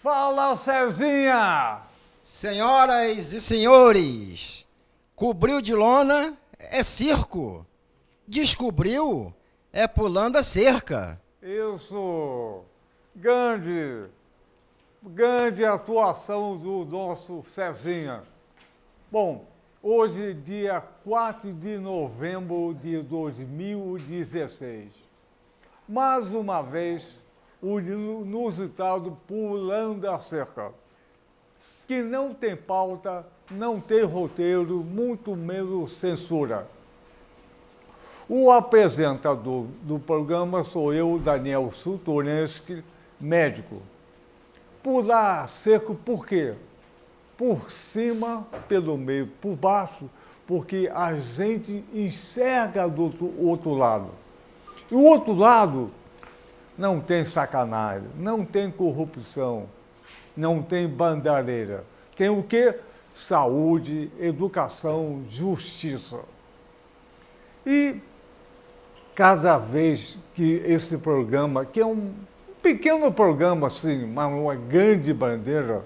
Fala, Cezinha! Senhoras e senhores, cobriu de lona é circo, descobriu é pulando a cerca. Isso! Grande atuação do nosso Cezinha. Bom, hoje, dia 4 de novembro de 2016. Mais uma vez, o inusitado Pulando a Cerca, que não tem pauta, não tem roteiro, muito menos censura. O apresentador do programa sou eu, Daniel Sutorensky, médico. Pular a cerca por quê? Por cima, pelo meio, por baixo, porque a gente enxerga do outro lado. E o outro lado não tem sacanagem, não tem corrupção, não tem bandalheira. Tem o quê? Saúde, educação, justiça. E cada vez que esse programa, que é um pequeno programa assim, mas uma grande bandeira,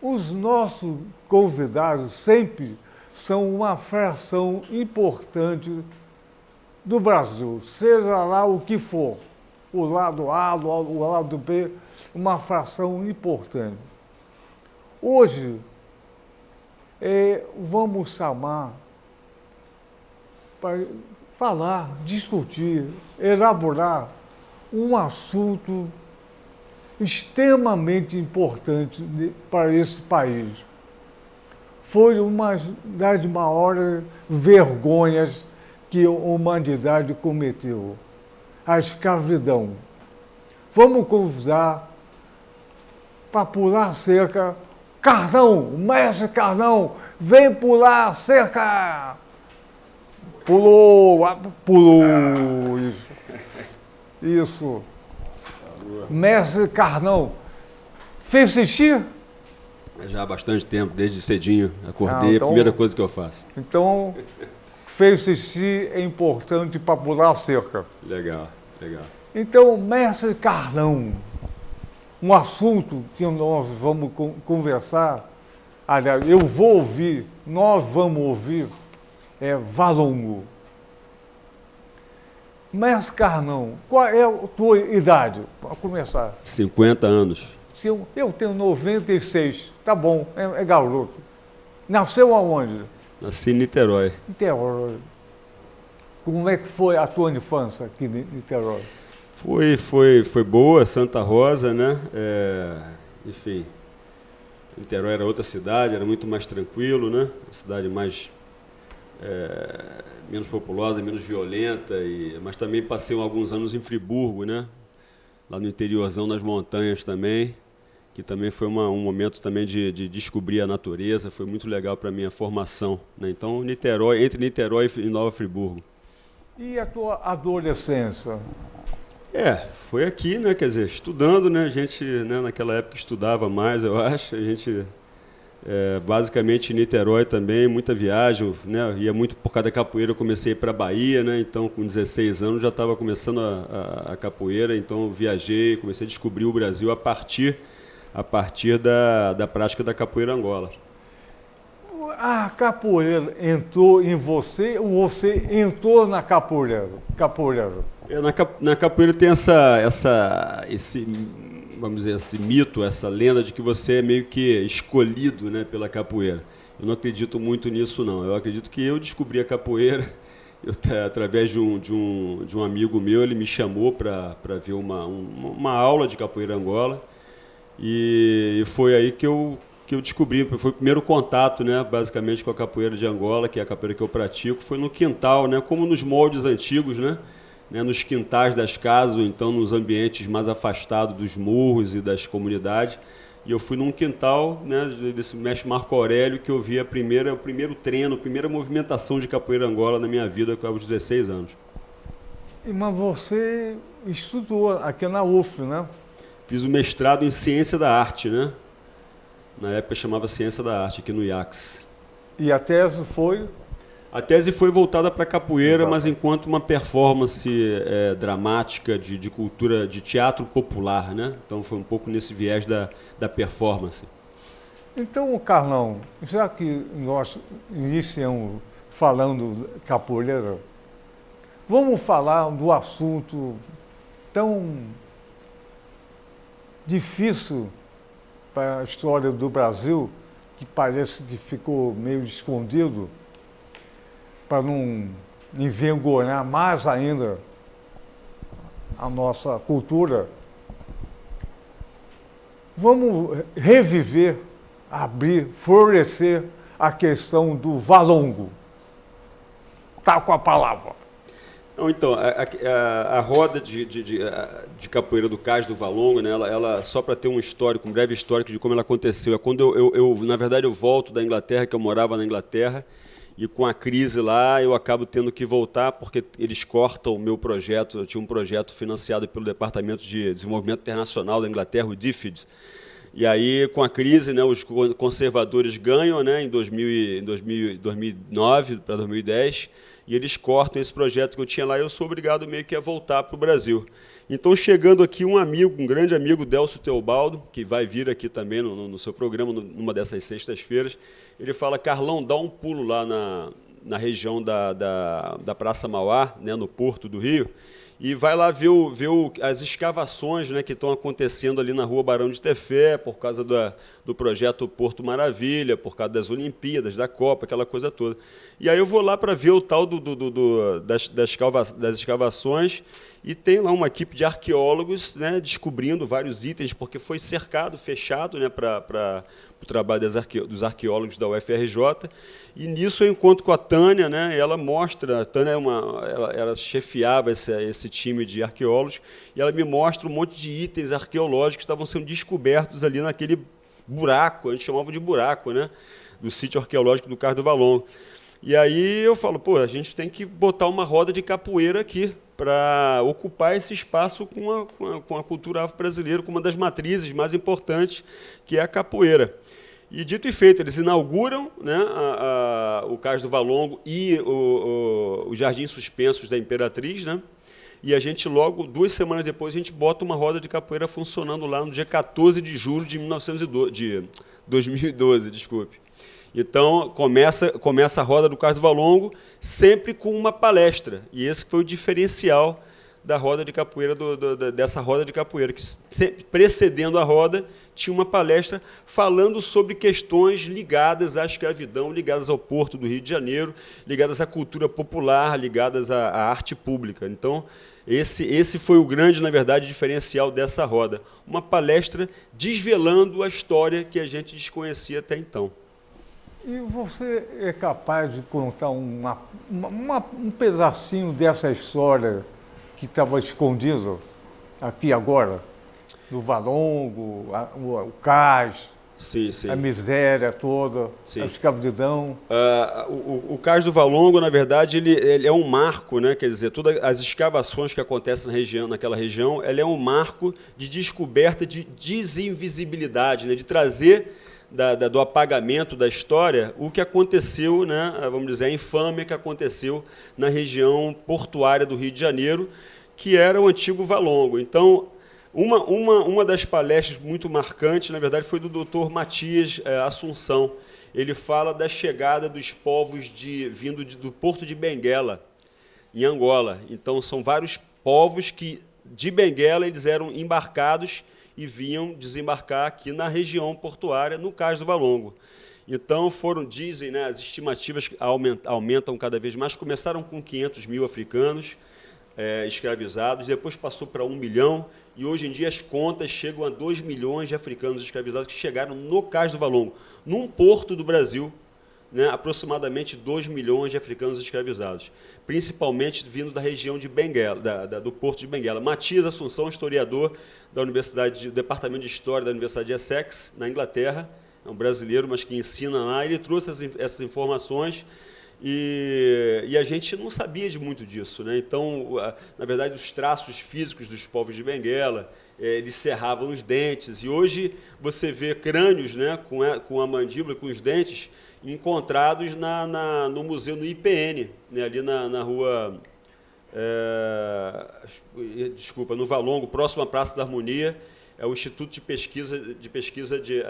os nossos convidados sempre são uma fração importante do Brasil, seja lá o que for, o lado A, o lado B, uma fração importante. Hoje, vamos chamar para falar, discutir, elaborar um assunto extremamente importante para esse país. Foi uma das maiores vergonhas que a humanidade cometeu, a escravidão. Vamos convidar para pular a cerca, Carnão, mestre Carnão, vem pular a cerca! Pulou, isso. Mestre Carnão, fez xixi? Já há bastante tempo, desde cedinho, acordei, então, a primeira coisa que eu faço. Então, fez xixi é importante para pular a cerca. Legal. Então, mestre Carnão, um assunto que nós vamos conversar, aliás, eu vou ouvir, nós vamos ouvir, é Valongo. Mestre Carnão, qual é a tua idade? Para começar. 50 anos. Eu tenho 96, tá bom, é garoto. Nasceu aonde? Nasci em Niterói. Niterói. Como é que foi a tua infância aqui em Niterói? Foi boa, Santa Rosa, né? Enfim, Niterói era outra cidade, era muito mais tranquilo, né? Uma cidade mais menos populosa, menos violenta, mas também passei alguns anos em Friburgo, né? Lá no interiorzão, nas montanhas também, que também foi um momento também de descobrir a natureza, foi muito legal para a minha formação, né? Então, entre Niterói e Nova Friburgo. E a tua adolescência? Foi aqui, né? Quer dizer, estudando, né? A gente, né, naquela época estudava mais, eu acho. A gente, basicamente, em Niterói também, muita viagem, né? Ia muito por causa da capoeira, eu comecei a ir para a Bahia, né? Então, com 16 anos, já estava começando a capoeira, então eu viajei, comecei a descobrir o Brasil a partir da prática da capoeira Angola. A capoeira entrou em você ou você entrou na capoeira? Na capoeira tem esse, vamos dizer, esse mito, essa lenda de que você é meio que escolhido, né, pela capoeira. Eu não acredito muito nisso, não. Eu acredito que eu descobri a capoeira através de um amigo meu. Ele me chamou para ver uma aula de capoeira Angola e foi aí que eu descobri, foi o primeiro contato, né, basicamente, com a capoeira de Angola, que é a capoeira que eu pratico. Foi no quintal, né, como nos moldes antigos, né, nos quintais das casas, ou então nos ambientes mais afastados dos morros e das comunidades. E eu fui num quintal, né, desse mestre Marco Aurélio, que eu vi o primeiro treino, a primeira movimentação de capoeira Angola na minha vida, aos 16 anos. Mas você estudou aqui na UF, né? Fiz o mestrado em Ciência da Arte, né? Na época chamava Ciência da Arte, aqui no IACS. E a tese foi? A tese foi voltada para a capoeira, Exato. mas enquanto uma performance dramática de cultura, de teatro popular, né? Então foi um pouco nesse viés da performance. Então, Carlão, já que nós iniciamos falando capoeira, vamos falar do assunto tão difícil para a história do Brasil, que parece que ficou meio escondido, para não envergonhar mais ainda a nossa cultura. Vamos reviver, abrir, florescer a questão do valongo. Está com a palavra. Não, então, a roda de capoeira do Cais do Valongo, né, ela só para ter um histórico, um breve histórico de como ela aconteceu, é quando na verdade, eu volto da Inglaterra, que eu morava na Inglaterra, e com a crise lá eu acabo tendo que voltar, porque eles cortam o meu projeto. Eu tinha um projeto financiado pelo Departamento de Desenvolvimento Internacional da Inglaterra, o DFID. E aí, com a crise, né, os conservadores ganham, né, em 2009 para 2010, e eles cortam esse projeto que eu tinha lá, e eu sou obrigado meio que a voltar para o Brasil. Então, chegando aqui um grande amigo, Delcio Teobaldo, que vai vir aqui também no seu programa, numa dessas sextas-feiras, ele fala: Carlão, dá um pulo lá na região da Praça Mauá, né, no Porto do Rio, e vai lá ver as escavações, né, que estão acontecendo ali na Rua Barão de Tefé, por causa do projeto Porto Maravilha, por causa das Olimpíadas, da Copa, aquela coisa toda. E aí eu vou lá para ver o tal das escavações, e tem lá uma equipe de arqueólogos, né, descobrindo vários itens, porque foi cercado, fechado, né, para o trabalho dos arqueólogos da UFRJ. E nisso eu encontro com a Tânia, né, e ela mostra, a Tânia ela chefiava esse time de arqueólogos, e ela me mostra um monte de itens arqueológicos que estavam sendo descobertos ali naquele buraco, a gente chamava de buraco, né, do sítio arqueológico do Cais do Valongo. E aí eu falo, pô, a gente tem que botar uma roda de capoeira aqui, para ocupar esse espaço com a cultura afro-brasileira, com uma das matrizes mais importantes, que é a capoeira. E dito e feito, eles inauguram, né, o Cais do Valongo e o Jardim Suspensos da Imperatriz, né, e a gente logo, 2 semanas depois, a gente bota uma roda de capoeira funcionando lá no dia 14 de julho de 2012, desculpe. Então, começa a roda do Cais do Valongo, sempre com uma palestra. E esse foi o diferencial da roda de capoeira, dessa roda de capoeira, que precedendo a roda, tinha uma palestra falando sobre questões ligadas à escravidão, ligadas ao Porto do Rio de Janeiro, ligadas à cultura popular, ligadas à arte pública. Então, esse foi o grande, na verdade, diferencial dessa roda. Uma palestra desvelando a história que a gente desconhecia até então. E você é capaz de contar um pedacinho dessa história que estava escondido aqui agora? Do Valongo, o Cais, sim, sim. A miséria toda, sim. A escravidão. O Cais do Valongo, na verdade, ele é um marco, né? Quer dizer, todas as escavações que acontecem naquela região, ele é um marco de descoberta de desinvisibilidade, né? De trazer do apagamento da história o que aconteceu, né, vamos dizer, a infâmia que aconteceu na região portuária do Rio de Janeiro, que era o antigo Valongo. Então, uma das palestras muito marcantes, na verdade, foi do Dr. Matias Assunção. Ele fala da chegada dos povos vindo do Porto de Benguela, em Angola. Então, são vários povos que, de Benguela, eles eram embarcados e vinham desembarcar aqui na região portuária, no Cais do Valongo. Então, dizem, né, as estimativas aumentam cada vez mais, começaram com 500 mil africanos escravizados, depois passou para 1 milhão, e hoje em dia as contas chegam a 2 milhões de africanos escravizados que chegaram no Cais do Valongo, num porto do Brasil, né, aproximadamente 2 milhões de africanos escravizados, principalmente vindo da região de Benguela, do Porto de Benguela. Matias Assunção, historiador do Departamento de História da Universidade de Essex, na Inglaterra, é um brasileiro, mas que ensina lá, ele trouxe essas informações e a gente não sabia de muito disso, né? Então, na verdade, os traços físicos dos povos de Benguela, eles cerravam os dentes, e hoje você vê crânios, né, com a mandíbula, com os dentes, encontrados no museu, no IPN, né, ali na rua, no Valongo, próximo à Praça da Harmonia, é o Instituto de Pesquisa de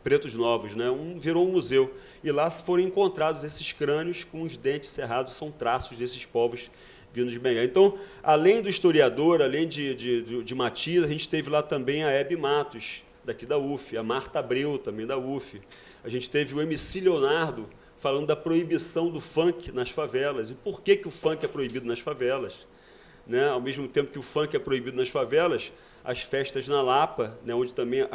Pretos Novos, né? Virou um museu. E lá foram encontrados esses crânios com os dentes cerrados, são traços desses povos vindos de Benguela. Então, além do historiador, além de Matias, a gente teve lá também a Hebe Matos, daqui da UF, a Marta Abreu, também da UF. A gente teve o MC Leonardo falando da proibição do funk nas favelas. E por que o funk é proibido nas favelas? Né? Ao mesmo tempo que o funk é proibido nas favelas, as festas na Lapa, né, onde também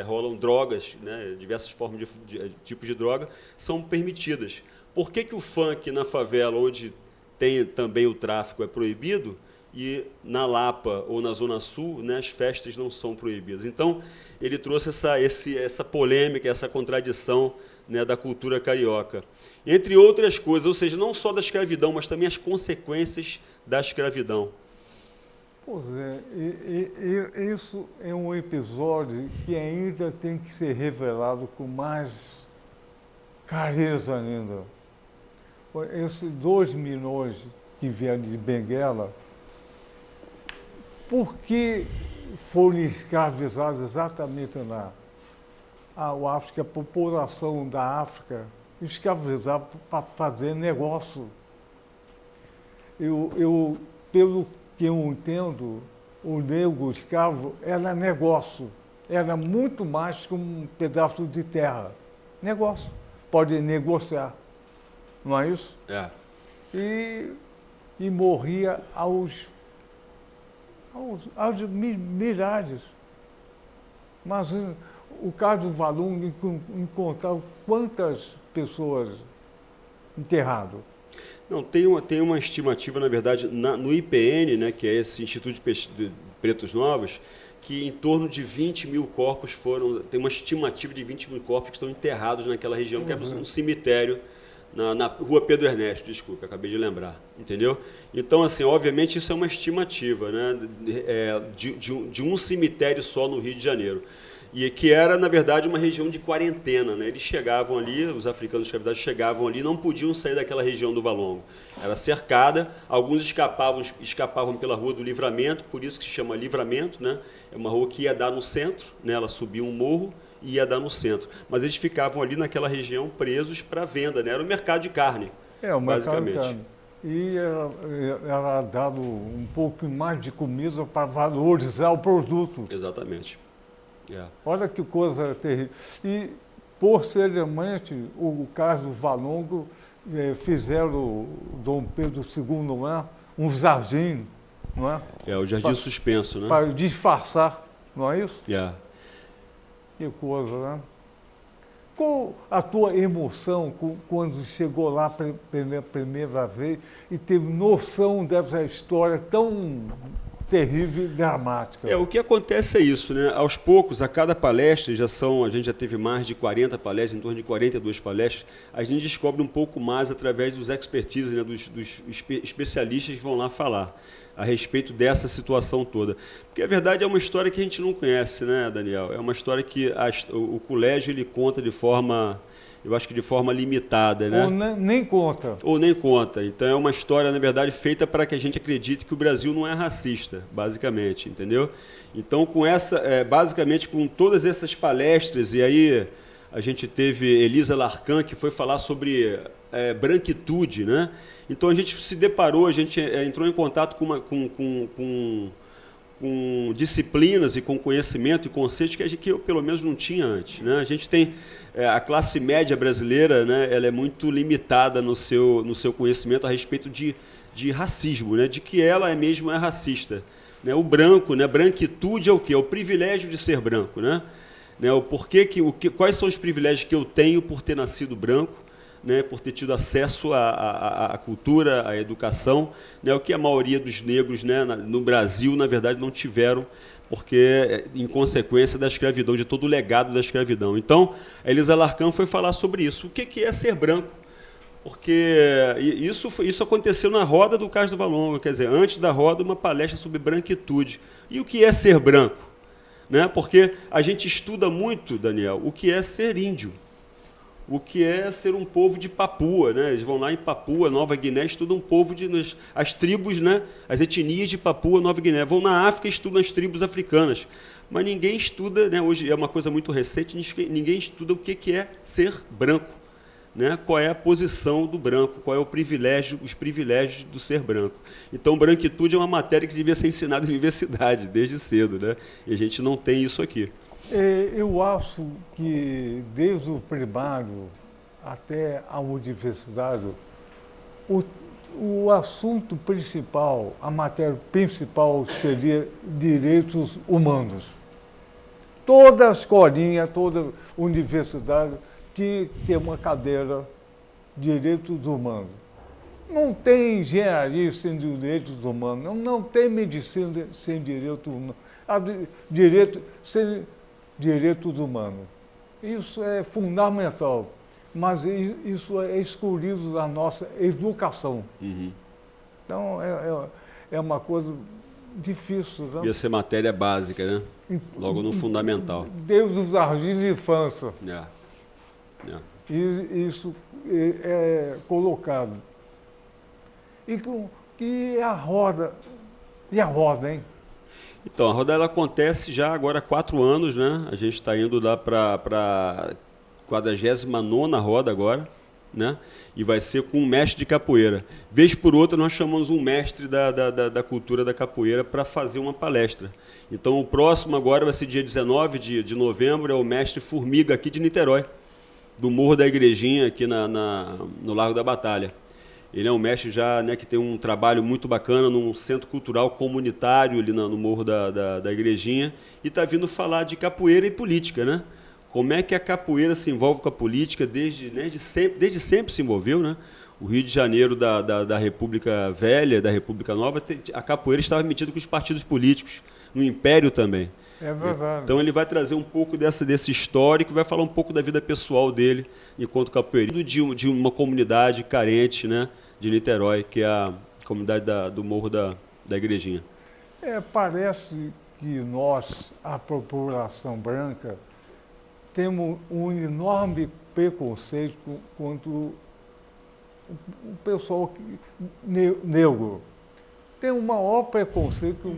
rolam drogas, né, diversas formas de tipos de droga, são permitidas. Por que o funk na favela, onde tem também o tráfico, é proibido, e na Lapa ou na Zona Sul, né, as festas não são proibidas? Então, ele trouxe essa polêmica, essa contradição, né, da cultura carioca. Entre outras coisas, ou seja, não só da escravidão, mas também as consequências da escravidão. Pois é, e isso é um episódio que ainda tem que ser revelado com mais clareza ainda. Esses 2 milhões que vieram de Benguela, por que foram escravizados exatamente lá? A África, a população da África, escravizava para fazer negócio. Pelo que eu entendo, o negro escravo era negócio, era muito mais que um pedaço de terra. Negócio, pode negociar, não é isso? É. E morria aos milhares. Mas o caso do Valongo encontrou quantas pessoas enterradas? Não, tem uma estimativa, na verdade, no IPN, né, que é esse Instituto de Pretos Novos, que em torno de 20 mil corpos tem uma estimativa de 20 mil corpos que estão enterrados naquela região, que é um cemitério, na rua Pedro Ernesto, desculpa, acabei de lembrar, entendeu? Então, assim, obviamente isso é uma estimativa, né, de um cemitério só no Rio de Janeiro. E que era, na verdade, uma região de quarentena, né? Eles chegavam ali, os africanos escravizados chegavam ali, não podiam sair daquela região do Valongo. Era cercada, alguns escapavam pela Rua do Livramento, por isso que se chama Livramento, né? É uma rua que ia dar no centro, né? Ela subia um morro e ia dar no centro. Mas eles ficavam ali naquela região presos para venda, né? Era o mercado de carne, o basicamente. Mercado de carne. E era dado um pouco mais de comida para valorizar o produto. Exatamente. Olha que coisa terrível. E, posteriormente, o caso do Valongo, fizeram o Dom Pedro II lá, um jardim, não é? O jardim suspenso, né? Para disfarçar, não é isso? Que coisa, né? Qual a tua emoção quando chegou lá pela primeira vez e teve noção dessa história tão terrível e dramática? O que acontece é isso, né? Aos poucos, a cada palestra, a gente já teve mais de 40 palestras, em torno de 42 palestras, a gente descobre um pouco mais através dos expertises, né, dos especialistas que vão lá falar a respeito dessa situação toda. Porque a verdade é uma história que a gente não conhece, né, Daniel? É uma história que o colégio ele conta de forma, eu acho que de forma limitada, né? Ou nem conta. Ou nem conta. Então é uma história, na verdade, feita para que a gente acredite que o Brasil não é racista, basicamente, entendeu? Então, basicamente com todas essas palestras, e aí a gente teve Elisa Larcan, que foi falar sobre branquitude, né? Então a gente se deparou, a gente entrou em contato com disciplinas e com conhecimento e conceitos que eu, pelo menos, não tinha antes, né? A gente tem a classe média brasileira, né? Ela é muito limitada no seu conhecimento a respeito de racismo, né? De que ela mesmo é racista, né? O branco, né? Branquitude é o quê? É o privilégio de ser branco, né? Quais são os privilégios que eu tenho por ter nascido branco, né, por ter tido acesso à cultura, à educação, né, o que a maioria dos negros, né, no Brasil, na verdade, não tiveram, porque em consequência da escravidão, de todo o legado da escravidão. Então, a Elisa Larcan foi falar sobre isso. O que é ser branco? Porque isso aconteceu na roda do Cais do Valongo, quer dizer, antes da roda, uma palestra sobre branquitude. E o que é ser branco? Né? Porque a gente estuda muito, Daniel, o que é ser índio. o que é ser um povo de Papua, né? Eles vão lá em Papua, Nova Guiné, estudam um povo as tribos, né? As etnias de Papua, Nova Guiné. Vão na África e estudam as tribos africanas. Mas ninguém estuda, né? Hoje é uma coisa muito recente, ninguém estuda o que é ser branco, né? Qual é a posição do branco, qual é o privilégio, os privilégios do ser branco. Então, branquitude é uma matéria que devia ser ensinada na universidade, desde cedo, né? E a gente não tem isso aqui. Eu acho que, desde o primário até a universidade, o assunto principal, a matéria principal seria direitos humanos. Toda escolinha, toda universidade tinha que ter uma cadeira de direitos humanos. Não tem engenharia sem direitos humanos, não tem medicina sem direitos humanos, direito sem direitos humanos. Isso é fundamental, mas isso é excluído da nossa educação. Uhum. Então, é uma coisa difícil. Né? Devia ser matéria básica, né? Logo no fundamental. Desde os jardins de infância. E isso é colocado. E a roda? E a roda, hein? Então, a roda ela acontece já agora há 4 anos, né? A gente está indo lá para a 49ª roda agora, né? E vai ser com um mestre de capoeira. Vez por outra, nós chamamos um mestre da cultura da capoeira para fazer uma palestra. Então, o próximo agora vai ser dia 19 de novembro, é o mestre Formiga, aqui de Niterói, do Morro da Igrejinha, aqui no Largo da Batalha. Ele é um mestre já, né, que tem um trabalho muito bacana num centro cultural comunitário ali no Morro da Igrejinha e está vindo falar de capoeira e política, né? Como é que a capoeira se envolve com a política desde sempre se envolveu, né? O Rio de Janeiro da República Velha, da República Nova, a capoeira estava metida com os partidos políticos, no Império também. É verdade. Então ele vai trazer um pouco desse histórico, vai falar um pouco da vida pessoal dele enquanto capoeirista de uma comunidade carente, né, de Niterói, que é a comunidade do Morro da Igrejinha. Parece que nós, a população branca, temos um enorme preconceito contra o pessoal negro. Tem um maior preconceito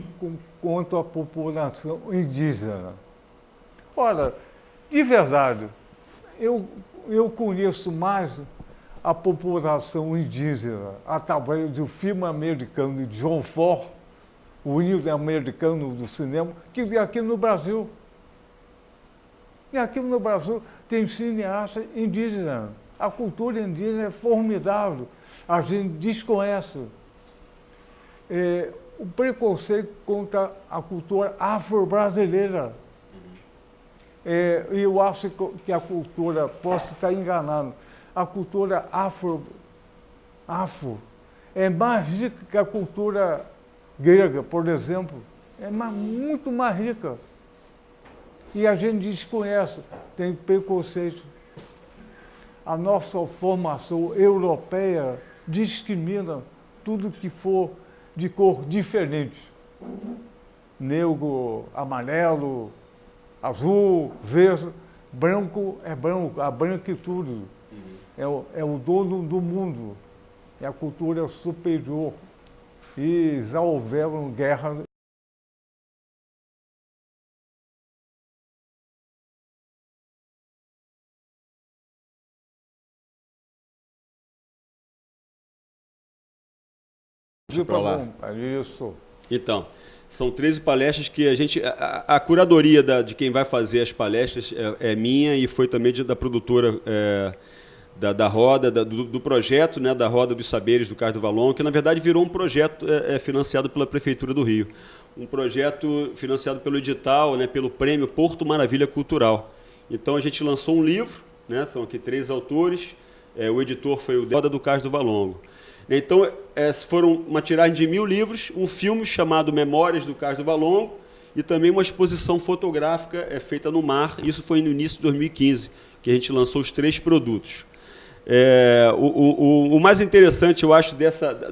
contra a população indígena. Ora, de verdade, eu conheço mais a população indígena através do filme americano de John Ford, o hino americano do cinema, que aqui no Brasil. E aqui no Brasil tem cineasta indígena. A cultura indígena é formidável. A gente desconhece. O preconceito contra a cultura afro-brasileira. Eu acho que a cultura, posso estar enganado, a cultura afro é mais rica que a cultura grega, por exemplo. É muito mais rica. E a gente desconhece, tem preconceito. A nossa formação europeia discrimina tudo que for de cor diferente. Negro, amarelo, azul, verde, branco é branco, a branquitude. É o dono do mundo, é a cultura superior. E já houveram guerras. Isso. Então, são 13 palestras que a curadoria de quem vai fazer as palestras é minha e foi também da produtora da roda, do projeto, né, da Roda dos Saberes do Cais do Valongo, que na verdade virou um projeto financiado pela Prefeitura do Rio. Um projeto financiado pelo edital, né, pelo prêmio Porto Maravilha Cultural. Então a gente lançou um livro, né, são aqui 3 autores, o editor foi o Roda do Cais do Valongo. Então, foram uma tiragem de 1000 livros, um filme chamado Memórias do Cais do Valongo e também uma exposição fotográfica feita no mar. Isso foi no início de 2015, que a gente lançou os 3 produtos. O mais interessante, eu acho,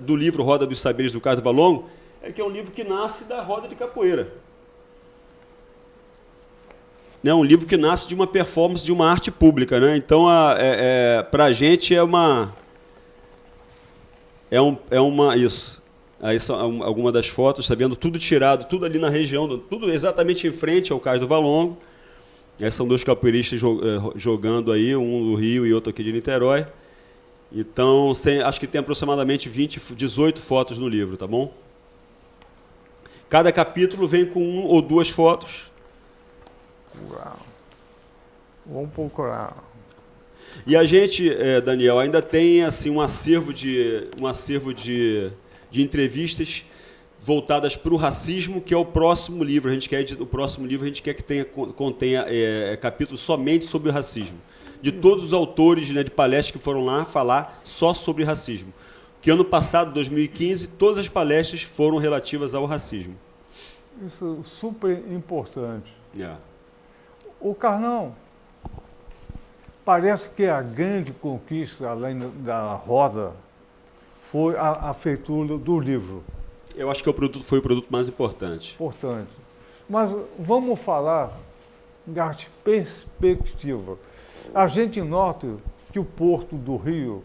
do livro Roda dos Saberes do Cais do Valongo é que é um livro que nasce da roda de capoeira. né, um livro que nasce de uma performance, de uma arte pública, né? Então, para a gente é uma isso. Aí são algumas das fotos, está vendo tudo tirado, tudo ali na região, tudo exatamente em frente ao Cais do Valongo. Aí são dois capoeiristas jogando aí, um do Rio e outro aqui de Niterói. Então, acho que tem aproximadamente 18 fotos no livro, tá bom? Cada capítulo vem com 1 ou 2 fotos. Uau. Vamos procurar. E a gente, Daniel, ainda tem assim um acervo de entrevistas voltadas para o racismo, que é o próximo livro. O próximo livro a gente quer que contenha capítulos somente sobre o racismo. De todos os autores, né, de palestras que foram lá falar só sobre racismo. Que ano passado, 2015, todas as palestras foram relativas ao racismo. Isso é super importante. É. O Carnão, parece que a grande conquista, além da roda, foi a feitura do livro. Eu acho que foi o produto mais importante. Importante. Mas vamos falar das perspectivas. A gente nota que o Porto do Rio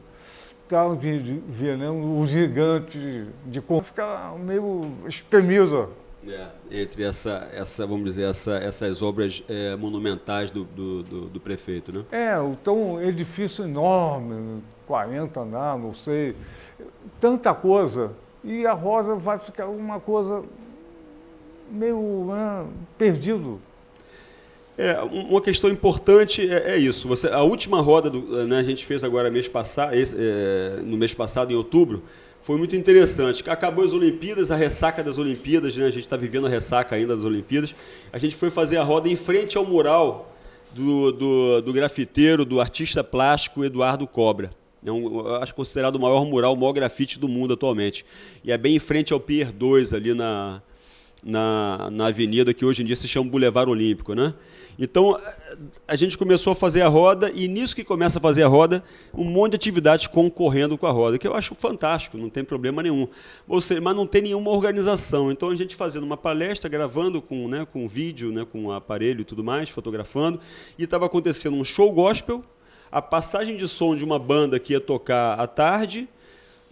está vendo os gigantes de ficar meio espremido. Entre vamos dizer, essas obras monumentais do prefeito, né? Então, um edifício enorme, 40 andares, não sei, tanta coisa. E a roda vai ficar uma coisa meio perdido. Uma questão importante é isso. A última roda, né, a gente fez agora no mês passado, em outubro, foi muito interessante. Acabou as Olimpíadas, a ressaca das Olimpíadas, né, a gente está vivendo a ressaca ainda das Olimpíadas. A gente foi fazer a roda em frente ao mural do grafiteiro, do artista plástico Eduardo Cobra. Acho considerado o maior grafite do mundo atualmente. E é bem em frente ao Pier 2, ali na avenida que hoje em dia se chama Boulevard Olímpico, né? Então, a gente começou a fazer a roda, e nisso que começa a fazer a roda, um monte de atividades concorrendo com a roda, que eu acho fantástico, não tem problema nenhum. Ou seja, mas não tem nenhuma organização. Então, a gente fazendo uma palestra, gravando com vídeo, né, com aparelho e tudo mais, fotografando, e estava acontecendo um show gospel, a passagem de som de uma banda que ia tocar à tarde,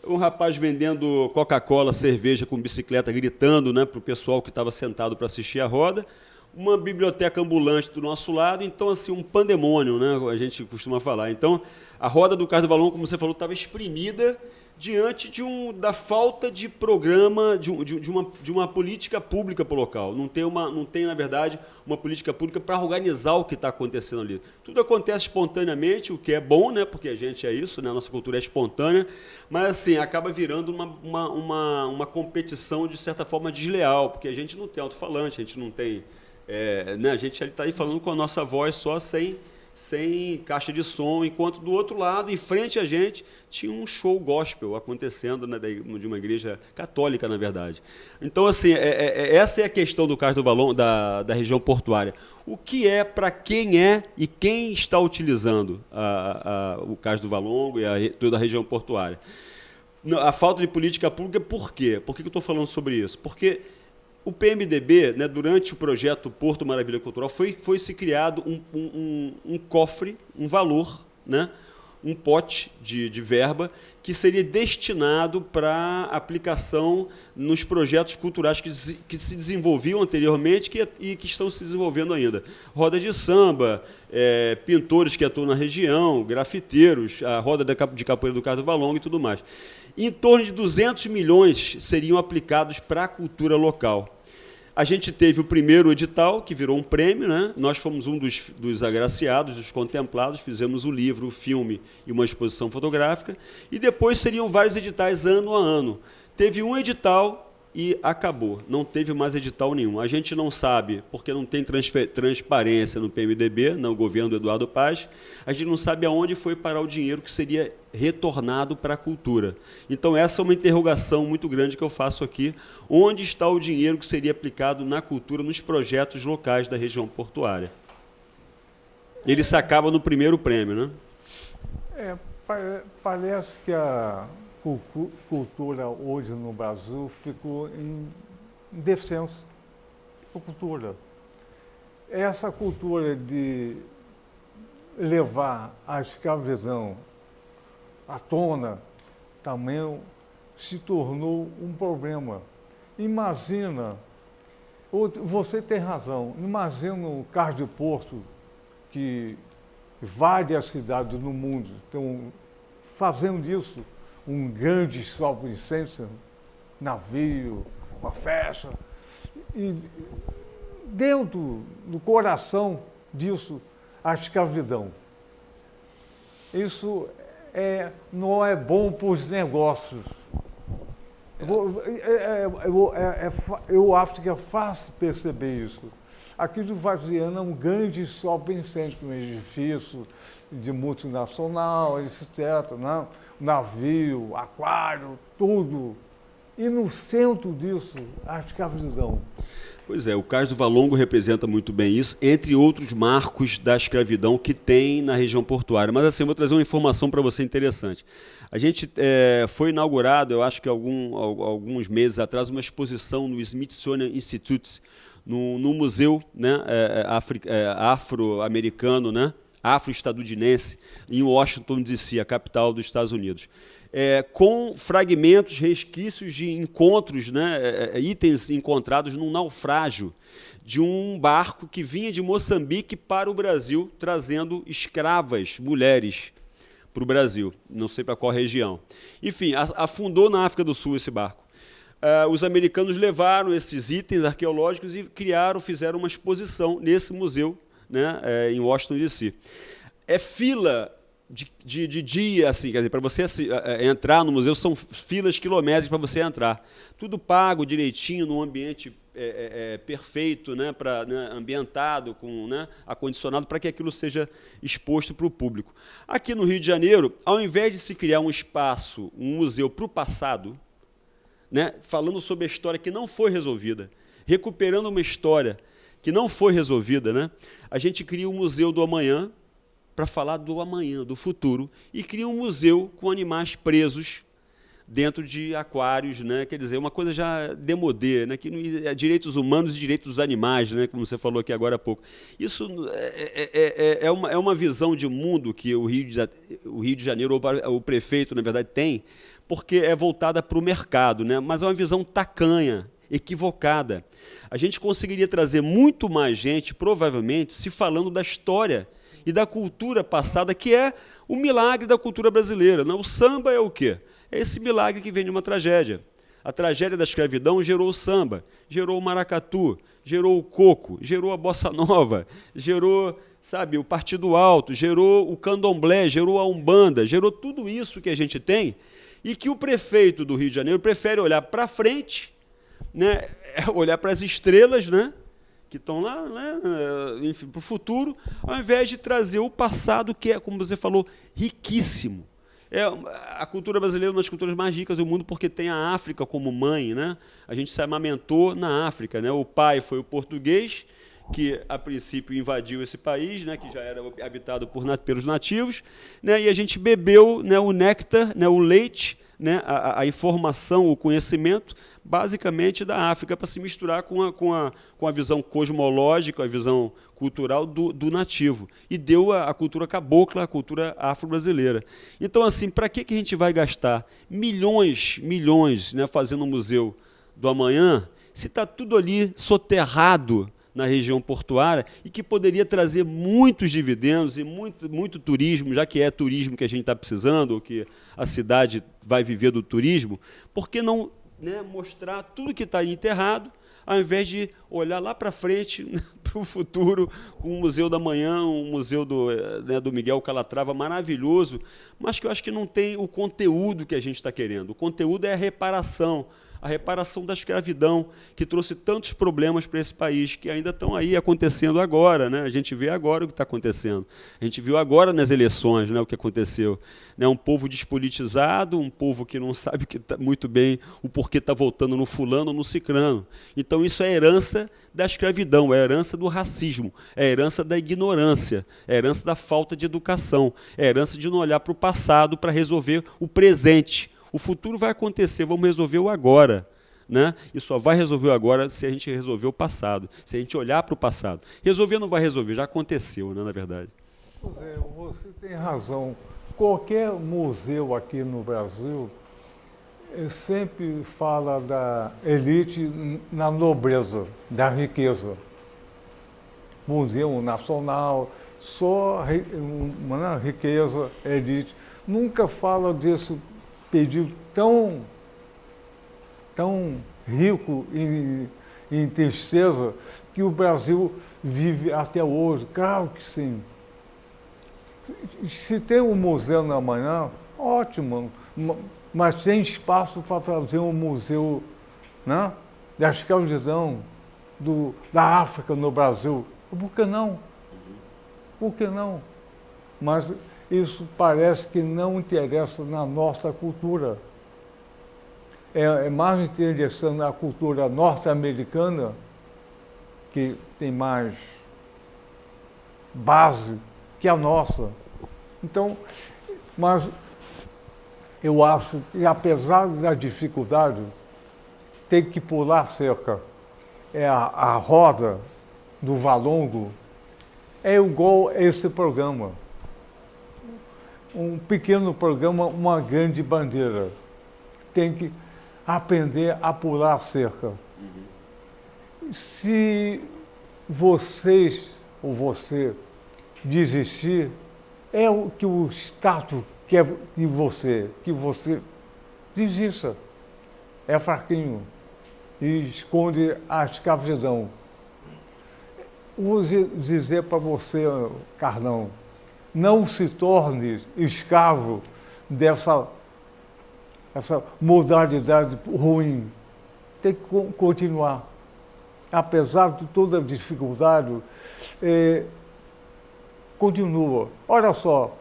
um rapaz vendendo Coca-Cola, cerveja com bicicleta, gritando, né, para o pessoal que estava sentado para assistir a roda, uma biblioteca ambulante do nosso lado, então assim, um pandemônio, né, a gente costuma falar. Então, a roda do Cais do Valongo, como você falou, estava exprimida diante da falta de programa, de uma política pública para o local. Não tem, na verdade, uma política pública para organizar o que está acontecendo ali. Tudo acontece espontaneamente, o que é bom, né, porque a gente é isso, né, a nossa cultura é espontânea, mas assim, acaba virando uma competição, de certa forma, desleal, porque a gente não tem alto-falante, a gente não tem... né, a gente está aí falando com a nossa voz só, sem caixa de som, enquanto do outro lado, em frente a gente, tinha um show gospel acontecendo, né, de uma igreja católica, na verdade. Então, assim, essa é a questão do Cais do Valongo, da região portuária. O que para quem e quem está utilizando o Cais do Valongo e toda a região portuária? A falta de política pública, por quê? Por que eu estou falando sobre isso? Porque o PMDB, né, durante o projeto Porto Maravilha Cultural, foi se criado um cofre, um valor, né, um pote de verba que seria destinado para aplicação nos projetos culturais que se desenvolviam anteriormente e que estão se desenvolvendo ainda. Roda de samba, pintores que atuam na região, grafiteiros, a roda de capoeira do Cais do Valongo e tudo mais. Em torno de 200 milhões seriam aplicados para a cultura local. A gente teve o primeiro edital, que virou um prêmio, né? Nós fomos um dos agraciados, dos contemplados, fizemos o livro, o filme e uma exposição fotográfica, e depois seriam vários editais ano a ano. Teve um edital e acabou, não teve mais edital nenhum. A gente não sabe, porque não tem transparência no PMDB, no governo do Eduardo Paz, a gente não sabe aonde foi parar o dinheiro que seria retornado para a cultura. Então, essa é uma interrogação muito grande que eu faço aqui. Onde está o dinheiro que seria aplicado na cultura, nos projetos locais da região portuária? Ele se acaba no primeiro prêmio, né? Parece que a cultura hoje no Brasil ficou em descenso. A cultura. essa cultura de levar a escravidão à tona também se tornou um problema. Imagina, você tem razão, imagina o Cais de Porto, que várias cidades no mundo estão fazendo isso, um grande shopping center, navio, uma festa, e dentro do coração disso, a escravidão. Isso não é bom para os negócios. Eu acho que é fácil perceber isso. Aqui do Vaziano é um grande shopping center, um edifício de multinacional, etc. Né? Navio, aquário, tudo. E no centro disso, a escravidão. Pois é, o Cais do Valongo representa muito bem isso, entre outros marcos da escravidão que tem na região portuária. Mas assim, eu vou trazer uma informação para você interessante. A gente foi inaugurado, eu acho que alguns meses atrás, uma exposição no Smithsonian Institute, no museu, né, afro-americano, né, afro-estadunidense, em Washington, D.C., a capital dos Estados Unidos. Com fragmentos, resquícios de encontros, né, itens encontrados num naufrágio de um barco que vinha de Moçambique para o Brasil, trazendo escravas, mulheres, para o Brasil, não sei para qual região. Enfim, afundou na África do Sul esse barco. Os americanos levaram esses itens arqueológicos e fizeram uma exposição nesse museu, né, em Washington, D.C. Fila de dia, assim, quer dizer, para você entrar no museu, são filas quilométricas para você entrar. Tudo pago direitinho, num ambiente perfeito, né, ambientado, com, né, acondicionado, para que aquilo seja exposto para o público. Aqui no Rio de Janeiro, ao invés de se criar um espaço, um museu para o passado, né, falando sobre a história que não foi resolvida, recuperando uma história que não foi resolvida, né, a gente cria um museu do amanhã, para falar do amanhã, do futuro, e cria um museu com animais presos dentro de aquários, né? Quer dizer, uma coisa já demodê, né? Que direitos humanos e direitos dos animais, né? Como você falou aqui agora há pouco. Isso é uma visão de mundo que o Rio de Janeiro, ou o prefeito, na verdade, tem, porque é voltada para o mercado, né? Mas é uma visão tacanha, equivocada. A gente conseguiria trazer muito mais gente, provavelmente, se falando da história e da cultura passada, que é o milagre da cultura brasileira. Não? O samba é o quê? É esse milagre que vem de uma tragédia. A tragédia da escravidão gerou o samba, gerou o maracatu, gerou o coco, gerou a bossa nova, gerou, sabe, o Partido Alto, gerou o candomblé, gerou a umbanda, gerou tudo isso que a gente tem e que o prefeito do Rio de Janeiro prefere olhar para frente, né, olhar para as estrelas, né, que estão lá, né, enfim, para o futuro, ao invés de trazer o passado, que é, como você falou, riquíssimo. A cultura brasileira é uma das culturas mais ricas do mundo, porque tem a África como mãe, né? A gente se amamentou na África, né? O pai foi o português, que a princípio invadiu esse país, né, que já era habitado pelos nativos, né, e a gente bebeu, né, o néctar, né, o leite, né, a informação, o conhecimento, basicamente da África, para se misturar com a visão cosmológica, a visão cultural do nativo. E deu a cultura cabocla, a cultura afro-brasileira. Então, assim, para que a gente vai gastar milhões, né, fazendo um museu do amanhã, se está tudo ali soterrado na região portuária e que poderia trazer muitos dividendos e muito turismo, já que é turismo que a gente está precisando, ou que a cidade vai viver do turismo, por que não, né, mostrar tudo que está enterrado, ao invés de olhar lá para frente, para o futuro, com o Museu da Manhã, um museu do Miguel Calatrava maravilhoso, mas que eu acho que não tem o conteúdo que a gente está querendo. O conteúdo é a reparação da escravidão, que trouxe tantos problemas para esse país, que ainda estão aí acontecendo agora, né? A gente vê agora o que está acontecendo. A gente viu agora nas eleições, né, o que aconteceu. Né? Um povo despolitizado, um povo que não sabe muito bem o porquê está votando no fulano ou no cicrano. Então, isso é herança da escravidão, é herança do racismo, é herança da ignorância, é herança da falta de educação, é herança de não olhar para o passado para resolver o presente. O futuro vai acontecer, vamos resolver o agora. né? E só vai resolver agora se a gente resolver o passado, se a gente olhar para o passado. Resolver não vai resolver, já aconteceu, né, na verdade. José, você tem razão. Qualquer museu aqui no Brasil sempre fala da elite na nobreza, da riqueza. Museu Nacional, só uma riqueza, elite. Nunca fala desse período tão rico em tristeza que o Brasil vive até hoje. Claro que sim. Se tem um museu na manhã, ótimo, mas tem espaço para fazer um museu, né, da escravidão da África no Brasil. Por que não? Por que não? Mas isso parece que não interessa na nossa cultura. É mais interessante na cultura norte-americana, que tem mais base que a nossa. Então, mas eu acho que, apesar da dificuldade, tem que pular a cerca. A roda do Valongo é igual a esse programa. Um pequeno programa, uma grande bandeira. Tem que aprender a pular a cerca. Se vocês ou você desistir, é o que o status quer que você desista. É fraquinho e esconde a escravidão. Vou dizer para você, Carlão, não se torne escravo dessa modalidade ruim. Tem que continuar. Apesar de toda a dificuldade, continua. Olha só,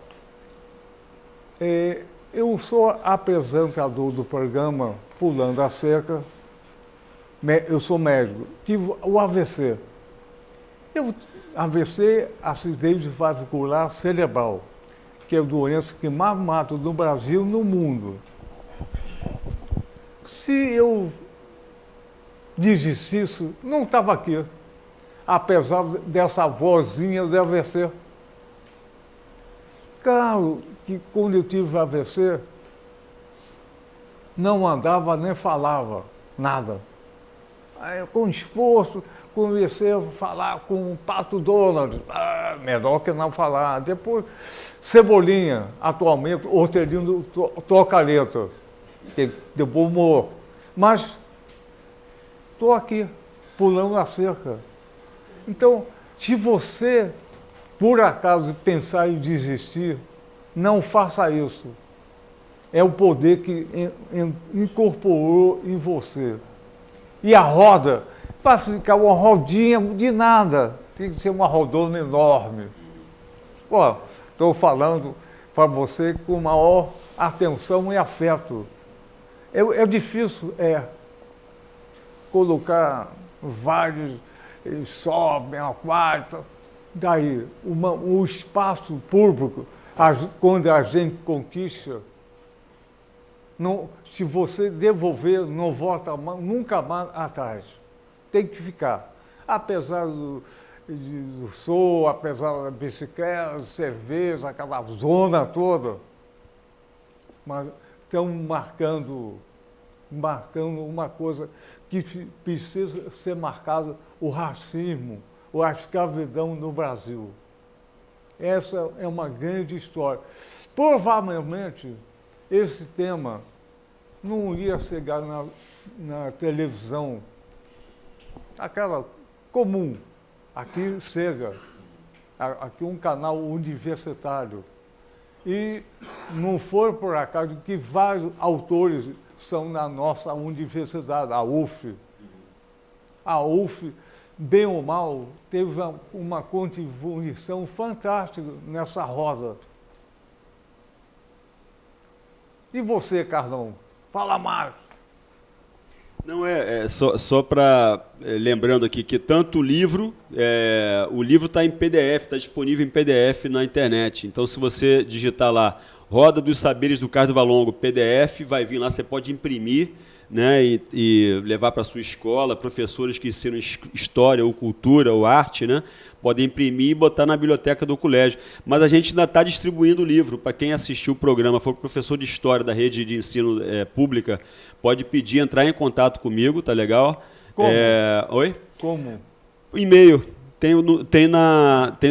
eu sou apresentador do programa Pulando a Cerca, eu sou médico, tive o AVC. AVC, acidente vascular cerebral, que é a doença que mais mata no Brasil e no mundo. Se eu desistisse, não estava aqui, apesar dessa vozinha do AVC. Claro que quando eu tive AVC, não andava nem falava nada. Aí, com esforço, comecei a falar com o Pato Donald, melhor que não falar. Depois, Cebolinha, atualmente, Hortelino Trocaleta, que deu bom humor. Mas estou aqui, pulando a cerca. Então, se você, por acaso, pensar em desistir, não faça isso. É o poder que incorporou em você. E a roda, para ficar uma rodinha de nada, tem que ser uma rodona enorme. Estou falando para você com maior atenção e afeto. É difícil, colocar vários, sobem a quarta, daí o espaço público, quando a gente conquista, não, se você devolver, não volta nunca mais atrás. Tem que ficar. Apesar do som, apesar da bicicleta, cerveja, aquela zona toda, mas estão marcando uma coisa que precisa ser marcado, o racismo, a escravidão no Brasil. Essa é uma grande história. Provavelmente, esse tema não ia chegar na televisão, aquela comum. Aqui chega, aqui um canal universitário. E não foi por acaso que vários autores são na nossa universidade, a UF. A UF, bem ou mal, teve uma contribuição fantástica nessa roda. E você, Carlão? Fala mais. Não, só para, lembrando aqui que tanto o livro está em PDF, está disponível em PDF na internet. Então, se você digitar lá Roda dos Saberes do Carlos do Valongo, PDF, vai vir lá, você pode imprimir, né, e levar para a sua escola. Professores que ensinam história ou cultura ou arte, né, podem imprimir e botar na biblioteca do colégio. Mas a gente ainda está distribuindo o livro. Para quem assistiu o programa, for professor de história da rede de ensino pública, pode pedir, entrar em contato comigo, tá legal? Como? Oi? Como? E-mail. Tem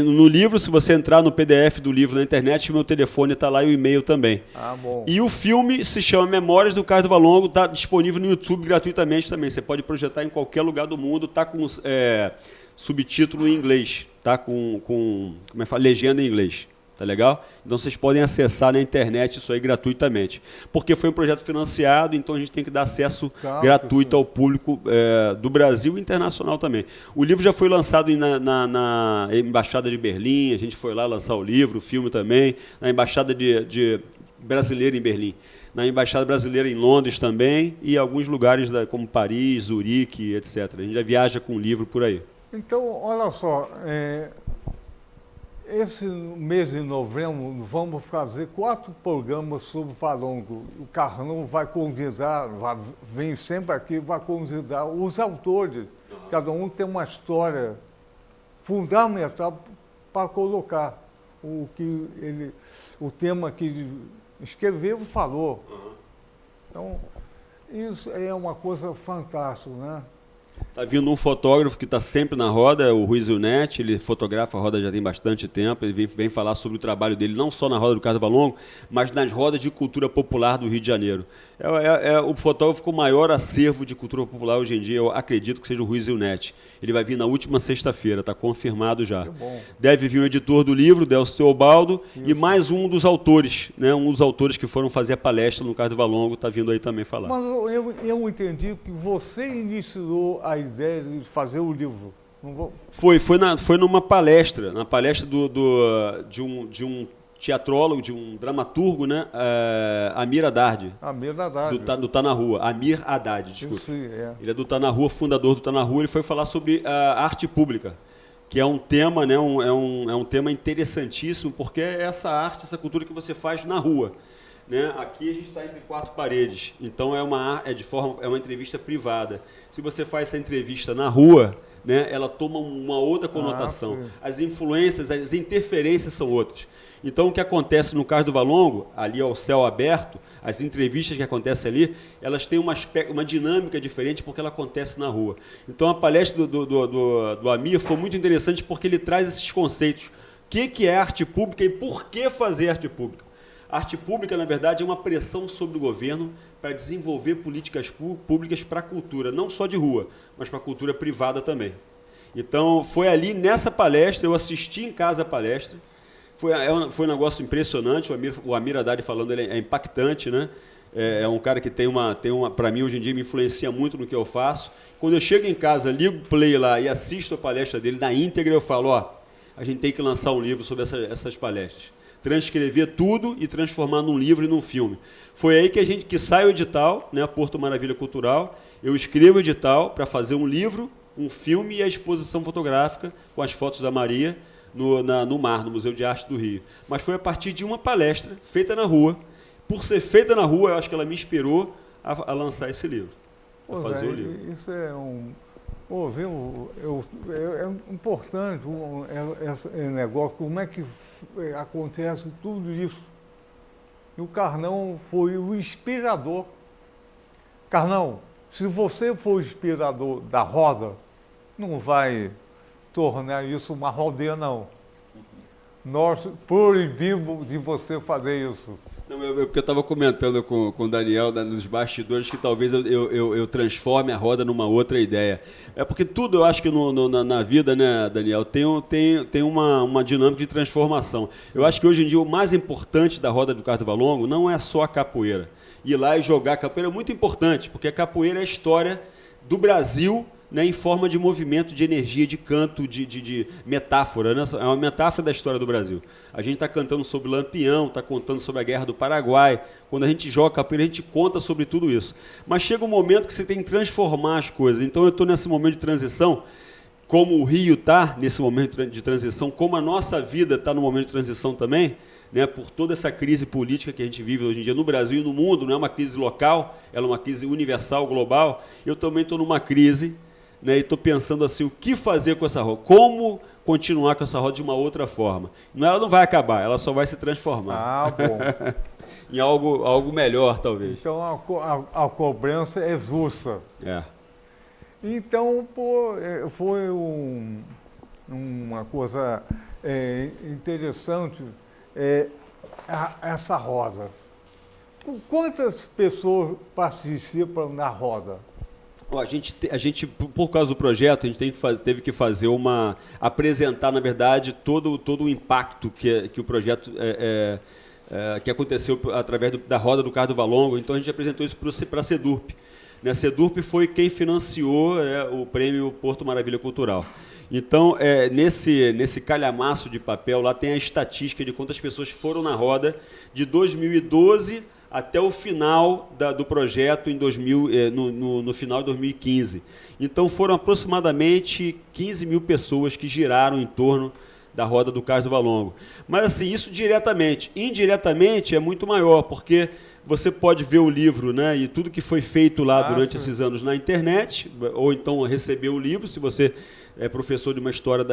no livro, se você entrar no PDF do livro na internet, o meu telefone está lá e o e-mail também. Ah, bom. E o filme se chama Memórias do Carlos do Valongo, está disponível no YouTube gratuitamente também. Você pode projetar em qualquer lugar do mundo, está com subtítulo em inglês, está com como é que fala? Legenda em inglês. Tá legal? Então vocês podem acessar na internet isso aí gratuitamente. Porque foi um projeto financiado, então a gente tem que dar acesso gratuito ao público do Brasil e internacional também. O livro já foi lançado na Embaixada de Berlim, a gente foi lá lançar o livro, o filme também, na Embaixada brasileira em Berlim, na Embaixada Brasileira em Londres também, e alguns lugares como Paris, Zurique, etc. A gente já viaja com o livro por aí. Então, olha só, esse mês de novembro vamos fazer 4 programas sobre o Valongo. O Carlão vai convidar, vem sempre aqui, vai convidar os autores. Cada um tem uma história fundamental para colocar o tema que escreveu e falou. Então, isso é uma coisa fantástica, né? Está vindo um fotógrafo que está sempre na roda, o Rui Zilnetti, ele fotografa a roda já tem bastante tempo, ele vem falar sobre o trabalho dele, não só na roda do Carlos do Valongo, mas nas rodas de cultura popular do Rio de Janeiro. O fotógrafo com o maior acervo de cultura popular hoje em dia, eu acredito que seja o Rui Zilnetti. Ele vai vir na última sexta-feira, está confirmado já. Deve vir o editor do livro, Delcio Teobaldo, e mais um dos autores, né, um dos autores que foram fazer a palestra no Carlos do Valongo, está vindo aí também falar. Mas eu entendi que você iniciou a ideia de fazer o livro. Foi numa palestra, de um teatrólogo, de um dramaturgo, né? Amir Haddad. Amir Haddad. Do Tá na Rua. Amir Haddad, desculpa. Sim, é. Ele é do Tá na Rua, fundador do Tá na Rua. Ele foi falar sobre a arte pública, que é um tema, né? É um tema interessantíssimo, porque é essa arte, essa cultura que você faz na rua. Né? Aqui a gente está entre 4 paredes, então é uma entrevista privada. Se você faz essa entrevista na rua, né, ela toma uma outra conotação. As influências, as interferências são outras. Então o que acontece no Carlos do Valongo, ali ao céu aberto, as entrevistas que acontecem ali, elas têm uma dinâmica diferente porque ela acontece na rua. Então a palestra do Amir foi muito interessante porque ele traz esses conceitos. O que é arte pública e por que fazer arte pública? A arte pública, na verdade, é uma pressão sobre o governo para desenvolver políticas públicas para a cultura, não só de rua, mas para a cultura privada também. Então, foi ali nessa palestra, eu assisti em casa a palestra, foi um negócio impressionante, o Amir Haddad falando, ele é impactante, né? É um cara que para mim, hoje em dia, me influencia muito no que eu faço. Quando eu chego em casa, ligo o play lá e assisto a palestra dele na íntegra, eu falo, a gente tem que lançar um livro sobre essas palestras. Transcrever tudo e transformar num livro e num filme. Foi aí que sai o edital, né, Porto Maravilha Cultural, eu escrevo o edital para fazer um livro, um filme e a exposição fotográfica com as fotos da Maria no MAR, no Museu de Arte do Rio. Mas foi a partir de uma palestra feita na rua. Por ser feita na rua, eu acho que ela me inspirou a lançar esse livro, a fazer o livro. Isso é é importante esse negócio, como é que acontece tudo isso. E o Carlão foi o inspirador. Carlão, se você for o inspirador da roda, não vai tornar isso uma rodeia, não. Nós proibimos de você fazer isso. Não, porque eu estava comentando com o Daniel nos bastidores que talvez eu transforme a roda numa outra ideia. É porque tudo, eu acho que na vida, né, Daniel, tem uma dinâmica de transformação. Eu acho que hoje em dia o mais importante da roda do Carlos do Valongo não é só a capoeira. Ir lá e jogar a capoeira é muito importante, porque a capoeira é a história do Brasil, né, em forma de movimento, de energia, de canto, de metáfora. Né? É uma metáfora da história do Brasil. A gente está cantando sobre Lampião, está contando sobre a Guerra do Paraguai. Quando a gente joga capoeira, a gente conta sobre tudo isso. Mas chega um momento que você tem que transformar as coisas. Então eu estou nesse momento de transição. como o Rio está nesse momento de transição, como a nossa vida está no momento de transição também, né, por toda essa crise política que a gente vive hoje em dia no Brasil e no mundo, não é uma crise local, ela é uma crise universal, global. Eu também estou numa crise, né, e estou pensando assim, o que fazer com essa roda? Como continuar com essa roda de uma outra forma? Ela não vai acabar, ela só vai se transformar. Ah, bom. Em algo melhor, talvez. Então a cobrança é justa. É. Então, pô, foi uma coisa interessante essa roda. Quantas pessoas participam na roda? A gente, por causa do projeto, a gente teve que fazer apresentar, na verdade, todo o impacto que o projeto que aconteceu através da roda do Carlos do Valongo. Então a gente apresentou isso para a CEDURP. A CEDURP foi quem financiou o prêmio Porto Maravilha Cultural. Então, nesse calhamaço de papel, lá tem a estatística de quantas pessoas foram na roda de 2012 até o final do projeto no final de 2015. Então, foram aproximadamente 15 mil pessoas que giraram em torno da roda do Carlos do Valongo. Mas, assim, isso diretamente. Indiretamente é muito maior, porque você pode ver o livro, né, e tudo que foi feito lá durante esses anos na internet, ou então receber o livro, se você é professor de uma história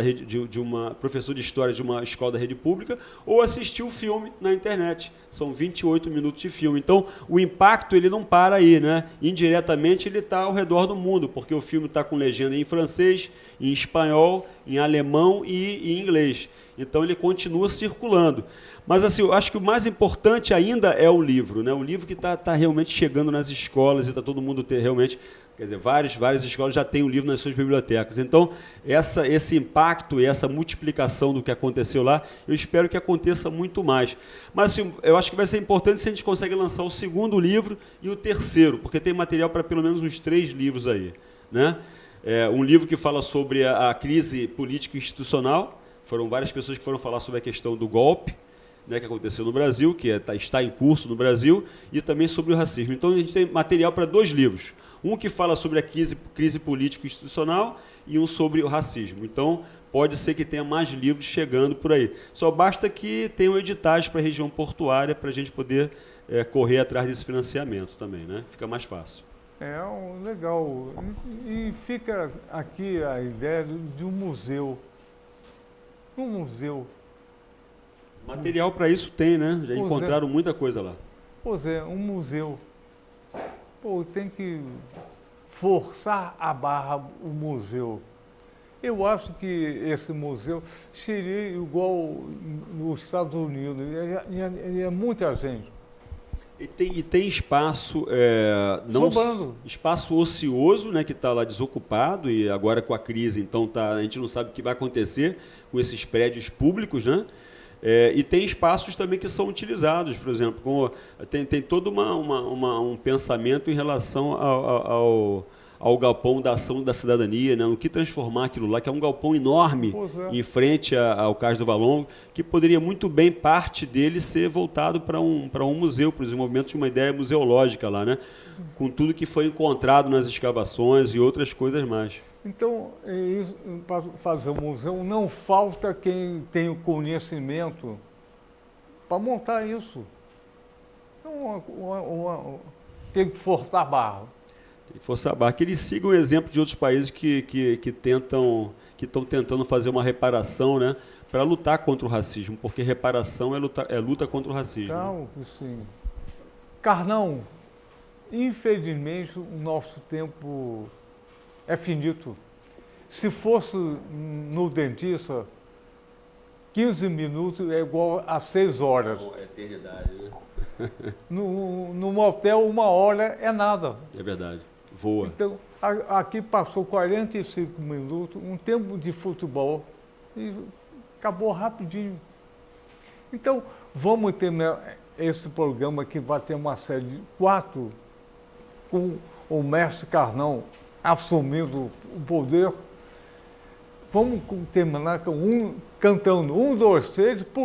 professor de história de uma escola da rede pública, ou assistir o filme na internet. São 28 minutos de filme. Então, o impacto ele não para aí, né? Indiretamente ele está ao redor do mundo, porque o filme está com legenda em francês, em espanhol, em alemão e em inglês. Então ele continua circulando. Mas assim, eu acho que o mais importante ainda é o livro, né? O livro que está realmente chegando nas escolas e está todo mundo realmente, quer dizer, várias escolas já têm o livro nas suas bibliotecas. Então, esse impacto e essa multiplicação do que aconteceu lá, eu espero que aconteça muito mais. Mas assim, eu acho que vai ser importante se a gente consegue lançar o segundo livro e o terceiro, porque tem material para pelo menos uns 3 livros aí, né? Um livro que fala sobre a crise política e institucional. Foram várias pessoas que foram falar sobre a questão do golpe, né, que aconteceu no Brasil, que está em curso no Brasil, e também sobre o racismo. Então, a gente tem material para 2 livros. Um que fala sobre a crise política e institucional e um sobre o racismo. Então, pode ser que tenha mais livros chegando por aí. Só basta que tenham editais para a região portuária para a gente poder correr atrás desse financiamento também, né? Fica mais fácil. Legal. E fica aqui a ideia de um museu. Um museu. Material para isso tem, né? Já encontraram muita coisa lá. Pois é, um museu. Pô, tem que forçar a barra o museu. Eu acho que esse museu seria igual nos Estados Unidos. É muita gente. E tem espaço, espaço ocioso, né, que está lá desocupado, e agora com a crise, então a gente não sabe o que vai acontecer com esses prédios públicos, né? E tem espaços também que são utilizados, por exemplo, tem todo um pensamento em relação ao galpão da ação da cidadania, né? O que transformar aquilo lá, que é um galpão enorme em frente ao Cais do Valongo, que poderia muito bem parte dele ser voltado para um museu, para o desenvolvimento de uma ideia museológica lá, né? Com tudo que foi encontrado nas escavações e outras coisas mais. Então, para fazer o museu, não falta quem tem o conhecimento para montar isso. Então, tem que forçar a barra. Tem que forçar a barra. Que eles sigam o exemplo de outros países que estão tentando fazer uma reparação, né, para lutar contra o racismo, porque reparação é luta contra o racismo. Então, sim. Carnão, infelizmente o nosso tempo é finito. Se fosse no dentista, 15 minutos é igual a 6 horas. É eternidade, né? No motel, 1 hora é nada. É verdade. Voa. Então, aqui passou 45 minutos, um tempo de futebol, e acabou rapidinho. Então, vamos ter esse programa que vai ter uma série de 4, com o mestre Carnão assumindo o poder. Vamos terminar cantando 1, 2, 3, por